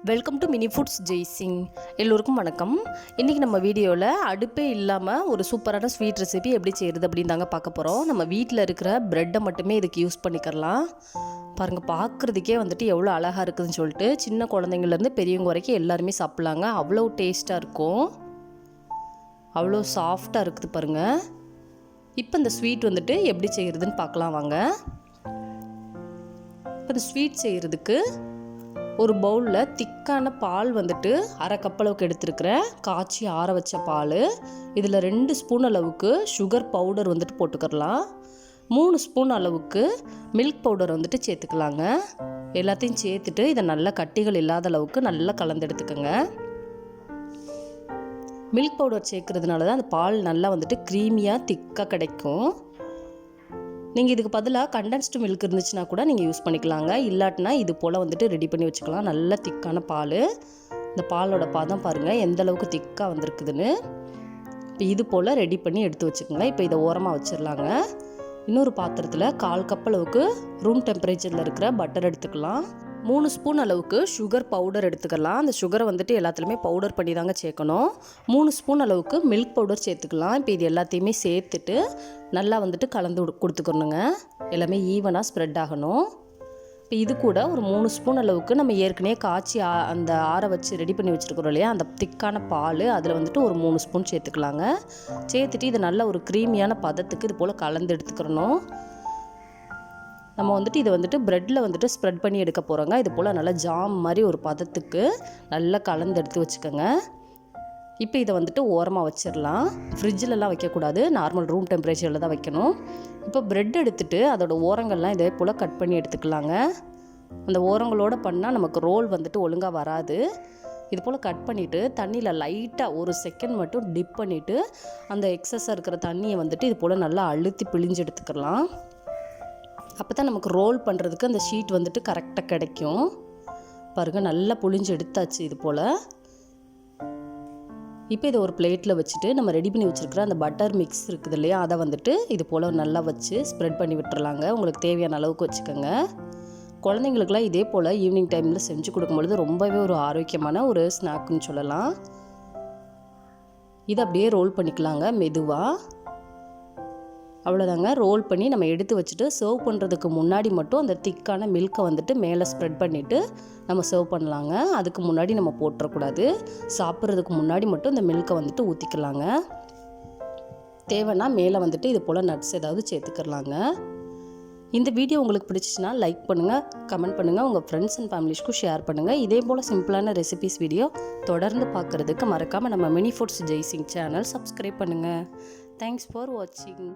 Welcome to mini foods Jaisingh. எல்லோருக்கும் வணக்கம். இன்றைக்கி நம்ம வீடியோவில் அடுப்பே இல்லாமல் ஒரு சூப்பரான ஸ்வீட் ரெசிபி எப்படி செய்கிறது அப்படின்னு தாங்க பார்க்க போகிறோம். நம்ம வீட்டில் இருக்கிற ப்ரெட்டை மட்டுமே இதுக்கு யூஸ் பண்ணிக்கலாம். பாருங்கள், பார்க்குறதுக்கே வந்துட்டு எவ்வளோ அழகாக இருக்குதுன்னு சொல்லிட்டு சின்ன குழந்தைங்கள்லேருந்து பெரியவங்க வரைக்கும் எல்லாருமே சாப்பிட்லாங்க. அவ்வளோ டேஸ்ட்டாக இருக்கும், அவ்வளோ சாஃப்டாக இருக்குது பாருங்கள். இப்போ இந்த ஸ்வீட் வந்துட்டு எப்படி செய்கிறதுன்னு பார்க்கலாம் வாங்க. இப்போ இந்த ஸ்வீட் செய்கிறதுக்கு ஒரு பவுலில் திக்கான பால் வந்துட்டு அரை கப் அளவுக்கு எடுத்துருக்கிறேன். காய்ச்சி ஆற வச்ச பால். இதில் 2 ஸ்பூன் அளவுக்கு சுகர் பவுடர் வந்துட்டு போட்டுக்கலாம். 3 ஸ்பூன் அளவுக்கு மில்க் பவுடர் வந்துட்டு சேர்த்துக்கலாங்க. எல்லாத்தையும் சேர்த்துட்டு இதை நல்லா கட்டிகள் இல்லாத அளவுக்கு நல்லா கலந்து எடுத்துக்கோங்க. மில்க் பவுடர் சேர்க்கறதுனால தான் அந்த பால் நல்லா வந்துட்டு க்ரீமியாக திக்காக கிடைக்கும். நீங்கள் இதுக்கு பதிலாக கண்டென்ஸ்டு மில்க் இருந்துச்சுன்னா கூட நீங்கள் யூஸ் பண்ணிக்கலாங்க. இல்லாட்டினா இது போல் வந்துட்டு ரெடி பண்ணி வச்சுக்கலாம். நல்ல திக்கான பால். இந்த பாலோட பதம் பாருங்கள் எந்த அளவுக்கு திக்காக வந்திருக்குதுன்னு. இப்போ இது போல் ரெடி பண்ணி எடுத்து வச்சுக்கோங்க. இப்போ இதை ஓரமாக வச்சிடலாங்க. இன்னொரு பாத்திரத்தில் 1/4 கப் அளவுக்கு ரூம் டெம்பரேச்சரில் இருக்கிற பட்டர் எடுத்துக்கலாம். 3 ஸ்பூன் அளவுக்கு சுகர் பவுடர் எடுத்துக்கலாம். அந்த சுகரை வந்துட்டு எல்லாத்துலேயுமே பவுடர் பண்ணி தாங்க சேர்க்கணும். 3 ஸ்பூன் அளவுக்கு மில்க் பவுடர் சேர்த்துக்கலாம். இப்போ இது எல்லாத்தையுமே சேர்த்துட்டு நல்லா வந்துட்டு கலந்து கொடுத்துக்கணுங்க. எல்லாமே ஈவனாக ஸ்ப்ரெட் ஆகணும். இப்போ இது கூட ஒரு 3 ஸ்பூன் அளவுக்கு நம்ம ஏற்கனவே காய்ச்சி அந்த ஆற வச்சு ரெடி பண்ணி வச்சுருக்கிறோம் இல்லையா, அந்த திக்கான பால் அதில் வந்துட்டு ஒரு 3 ஸ்பூன் சேர்த்துக்கலாங்க. சேர்த்துட்டு இது நல்ல ஒரு க்ரீமியான பதத்துக்கு இது போல் கலந்து எடுத்துக்கிறணும். நம்ம வந்துட்டு இதை வந்துட்டு ப்ரெட்டில் வந்துட்டு ஸ்ப்ரெட் பண்ணி எடுக்க போகிறோங்க. இது போல் நல்லா ஜாம் மாதிரி ஒரு பதத்துக்கு நல்லா கலந்து எடுத்து வச்சுக்கோங்க. இப்போ இதை வந்துட்டு ஓரமாக வச்சிடலாம். ஃப்ரிட்ஜிலலாம் வைக்கக்கூடாது, நார்மல் ரூம் டெம்பரேச்சரில் தான் வைக்கணும். இப்போ ப்ரெட் எடுத்துகிட்டு அதோட ஓரங்கள்லாம் இதே போல் கட் பண்ணி எடுத்துக்கலாங்க. அந்த ஓரங்களோடு பண்ணால் நமக்கு ரோல் வந்துட்டு ஒழுங்காக வராது. இது போல் கட் பண்ணிவிட்டு தண்ணியில் லைட்டாக 1 செகண்ட் மட்டும் டிப் பண்ணிவிட்டு அந்த எக்ஸஸாக இருக்கிற தண்ணியை வந்துட்டு இது போல் நல்லா அழுத்தி பிழிஞ்சு எடுத்துக்கலாம். அப்போ தான் நமக்கு ரோல் பண்ணுறதுக்கு அந்த ஷீட் வந்துட்டு கரெக்டாக கிடைக்கும். பாருங்கள், நல்லா புழிஞ்சு எடுத்தாச்சு இது போல். இப்போ இதை ஒரு பிளேட்டில் வச்சுட்டு நம்ம ரெடி பண்ணி வச்சுருக்கிற அந்த பட்டர் மிக்ஸ் இருக்குது இல்லையா, அதை வந்துட்டு இது போல் நல்லா வச்சு ஸ்ப்ரெட் பண்ணி விட்டுறலாங்க. உங்களுக்கு தேவையான அளவுக்கு வச்சுக்கோங்க. குழந்தைங்களுக்குலாம் இதே போல் ஈவினிங் டைமில் செஞ்சு கொடுக்கும்பொழுது ரொம்பவே ஒரு ஆரோக்கியமான ஒரு ஸ்நாக்குன்னு சொல்லலாம். இதை அப்படியே ரோல் பண்ணிக்கலாங்க மெதுவாக. அவ்வளோதாங்க. ரோல் பண்ணி நம்ம எடுத்து வச்சுட்டு சர்வ் பண்ணுறதுக்கு முன்னாடி மட்டும் அந்த திக்கான மில்கை வந்துட்டு மேலே ஸ்ப்ரெட் பண்ணிவிட்டு நம்ம சர்வ் பண்ணலாங்க. அதுக்கு முன்னாடி நம்ம போட்டுறக்கூடாது. சாப்பிட்றதுக்கு முன்னாடி மட்டும் இந்த மில்கை வந்துட்டு ஊற்றிக்கலாங்க. தேவைன்னா மேலே வந்துட்டு இது போல் நட்ஸ் ஏதாவது சேர்த்துக்கலாங்க. இந்த வீடியோ உங்களுக்கு பிடிச்சிச்சின்னா லைக் பண்ணுங்கள், கமெண்ட் பண்ணுங்கள், உங்கள் ஃப்ரெண்ட்ஸ் அண்ட் ஃபேமிலிஸ்க்கும் ஷேர் பண்ணுங்கள். இதே போல் சிம்பிளான ரெசிபிஸ் வீடியோ தொடர்ந்து பார்க்குறதுக்கு மறக்காமல் நம்ம mini foods Jaisingh channel subscribe பண்ணுங்கள். தேங்க்ஸ் ஃபார் வாட்சிங்.